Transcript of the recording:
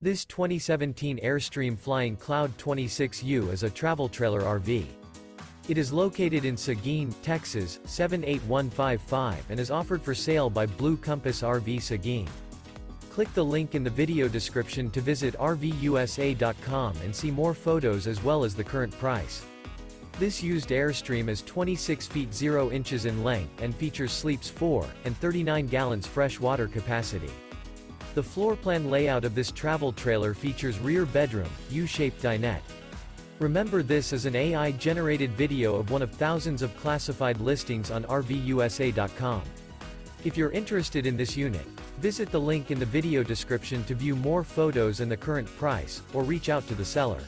This 2017 Airstream Flying Cloud 26U is a travel trailer RV. It is located in Seguin, Texas, 78155 and is offered for sale by Blue Compass RV Seguin. Click the link in the video description to visit RVUSA.com and see more photos as well as the current price. This used Airstream is 26 feet 0 inches in length and features sleeps 4 and 39 gallons fresh water capacity. The floor plan layout of this travel trailer features rear bedroom, U-shaped dinette. Remember, this is an AI-generated video of one of thousands of classified listings on RVUSA.com. If you're interested in this unit, visit the link in the video description to view more photos and the current price, or reach out to the seller.